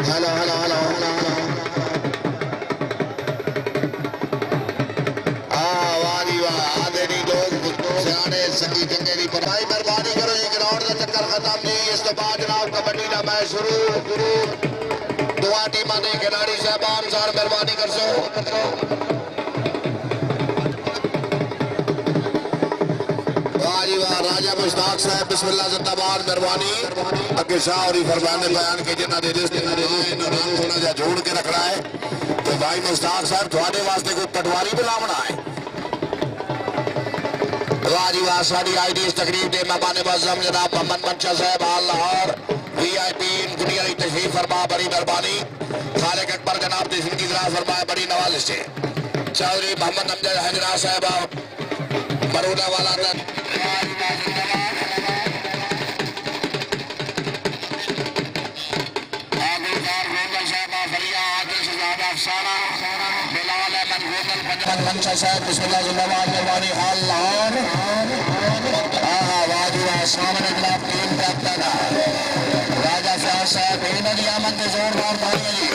hello hello hello वारी वाह आधे नहीं लोग सियाने संगी चंगे नहीं पर भाई मेहरबानी करो जी ग्राउंड का चक्कर खत्म जी इस तो बाद जनाब कबड्डी का मैच शुरू दुआ टीमां दे खिलाड़ी साहबान सार मेहरबानी कर सो राजा मुश्ताक साहब बिस्मिल्लाह जिंदाबाद मेहरबानी अगे शाह और फरमाने बयान के जिन्ना दे थोड़ा जा जोड़ के रखना है तो भाई मुश्ताक साहब थोड़े वास्ते कोई पटवारी बुलावना है वाह जी वाह साड़ी आई डी इस तकरीब के मेहमान मुअज़्ज़म जनाब मोहम्मद मंशा साहब हाल लाहौर VIP दुनिया की तशरीफ फरमा बड़ी मेहरबानी खालिक अकबर जनाब की जिंदगी दराज फरमाए बड़ी नवाज़िश से चौधरी मोहम्मद अमजद हजरा साहब मरूदा वाला बिस्मिल्लाह जिंदाबाद मेहरबानी हाल लाहौर सामने जनाब टीम कैप्टन राजा फयाज साहब इन्हों की आमद के जोरदार तालियां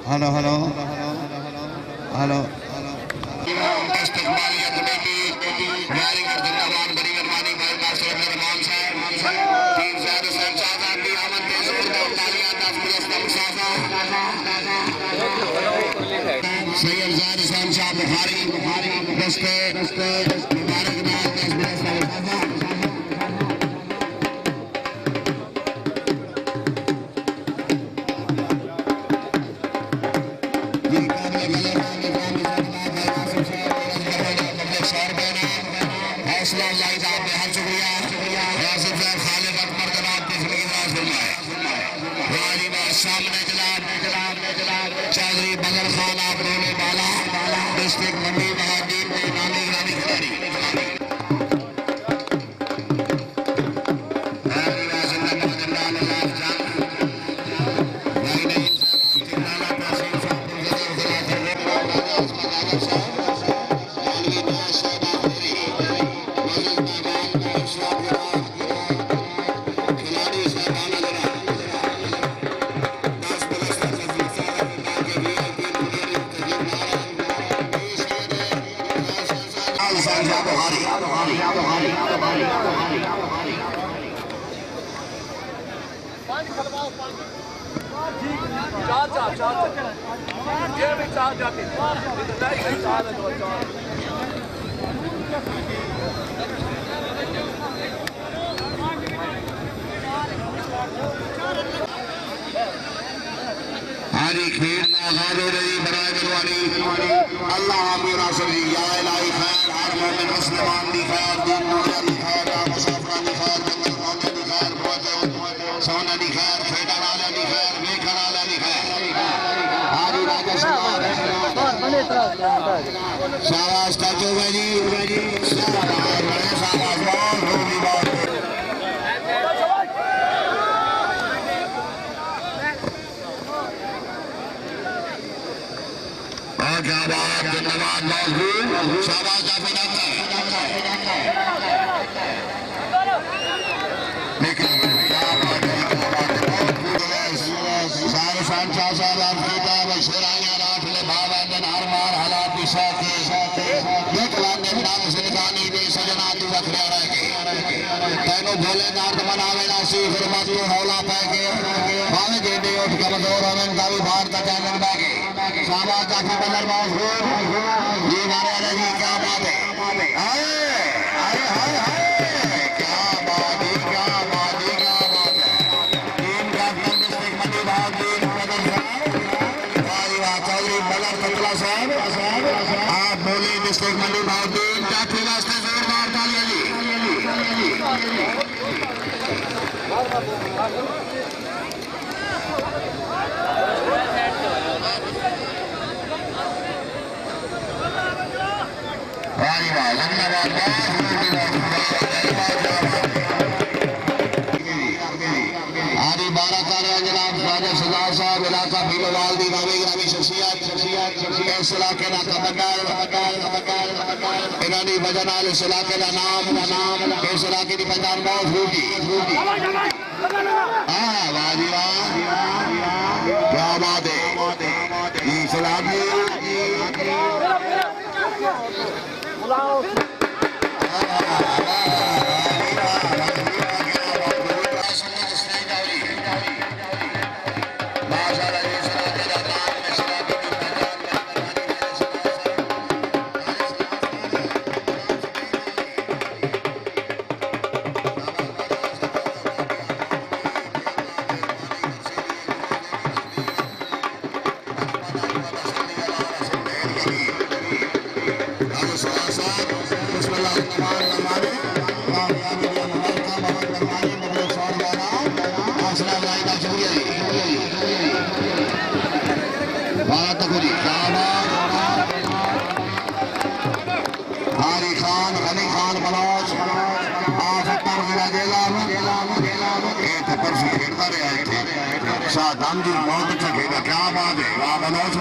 हेलो हेलो हेलो इस्तिकबालिया कमेटी मैरिगर जिंदाबाद बड़ी मेहरबानी भाई मास्टर रहमान साहब टीम ज़ाहिर हुसैन साहब की आमद के जोरदार तालियां तस्बीर मुसाफा सैयद ज़ाहिर हुसैन साहब बुखारी दस्ते मुबारकबाद तस्बीर मुसाफा चौधरी बदर खान आप रोने वाला डिस्ट्रिक्ट मंडी महाजीर में नामी रानी खिलाड़ी हाजी खेल का आगाज हो रही बराए मेहरबानी अल्लाह मेरा सभी या इलाही खैर हर मोमिन मुसलमान दी खैर दीन दुनिया दी खैर मुसाफिर दी खैर जंगल मौके दी खैर सोने दी खैर खेड़ा वाले दी खैर लेखन वाले दी खैर हाजी राजा शाबाश ताजो भाई जी शाबाश बड़े शाबाश बहुत खूबी बात क्या बात धन्यवाद मौजूद शाबाश हालात खड़ा रह के तेनों भोले दर्द मनावे ना सी फिर मत तू हौला पै के भावे जेडे उठ कमजोर होवे का भी बाहर तक चैनल बह के शाबाश जाके बंदर बास हो ये मारे अरे जी क्या बात है हाय हाय हाय हाय क्या बात है क्या बात है क्या बात है टीम कैप्टन डिस्ट्रिक्ट मंडी भाग टीम बदल चौधरी बलर कतला साहब आप बोले डिस्ट्रिक्ट मंडी भाग टीम कैप्टन वास्ते जोरदार तालियां जी आदि 12 कार्य जनाब राजा सरदार साहब इलाका भीलोवाल दी नामी ग्रामी शख्सियत इस इलाके का कमकार इन्होंने वजह नाल इस इलाके का नाम इस इलाके की पहचान बहुत होगी हाँ वाह जी वाह क्या बात है इस इलाके शाहदाम जी बहुत अच्छा खेला क्या बात है वाह बलोच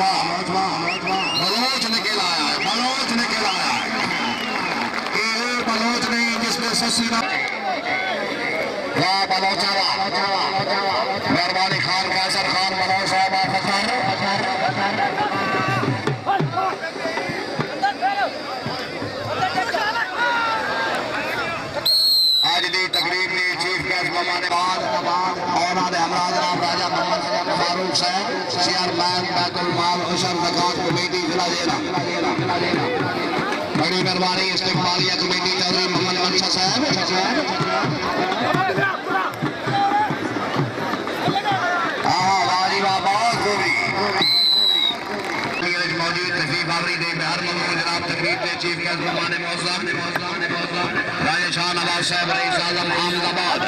बलोच निकल आया है बलोच निकल आया है ये बलोच नहीं जिसने ससी वाह बलोचा मेहरबानी खान कैसर खान बलोच साहब आज दी तकरीर की चीफ गेस्ट मेहमान बाद औलाद हमरा जनाब राजा मोहम्मद फारूक साहब चेयरमैन बैतुल माल उशर ज़कात कमेटी जिला जेला बड़ी मेहरबानी इस्तिकबालिया कमेटी चौधरी मोहम्मद मंशा साहब मौजूद तशरीफ आवरी दे बिहार ममनून जनाब तकरीर के चीफ गेस्ट मेहमान मौजूद राजा शाह नवाज साहब रईस आजम अहमदाबाद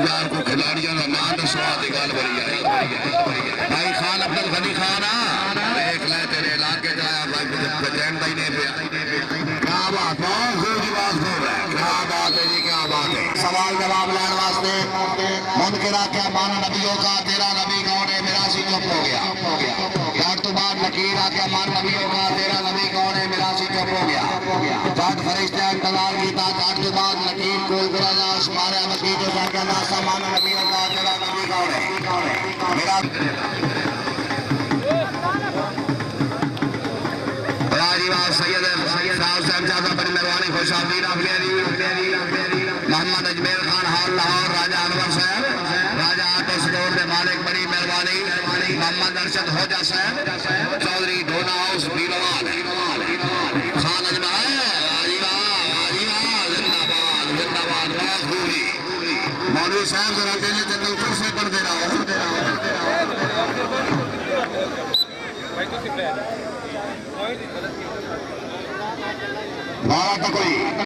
यार को खिलाड़ियों का नाम दसवा की गल बड़ी है भाई खान अब्दुल गनी खान देख ले तेरे इलाके जाया भाई जानता ही नहीं पिया क्या बात बहुत खूब की बात खूब है क्या बात है जी क्या बात है सवाल जवाब लेने वास्ते मुनकिरा क्या माना नबियों का तेरा नबी कौन है मेरा सी चुप हो गया जट तो बाद लकीर आके मान नबियों का तेरा नबी कौन है मेरा सी चुप हो गया जट फरिश्ते इंतजार किया जट के बाद लकीर कोल करा जा मारे वकील जो जाके नासा माना नबियों का तेरा नबी कौन है मेरा राजीवाल सैयद साहब साहब बड़ी मेहरबानी खुशाबीन मोहम्मद अजमेर खान हाल लाहौर राजा अनवर साहब राजा आटो स्टोर के मालिक बड़ी मेहरबानी मोहम्मद अरशद होजा साहब चौधरी ढोना हाउस भीलोवाल खान अजमेर जिंदाबाद मौलवी साहब जरा दिल ऊपर से पढ़ दे रहा हूँ बारह तक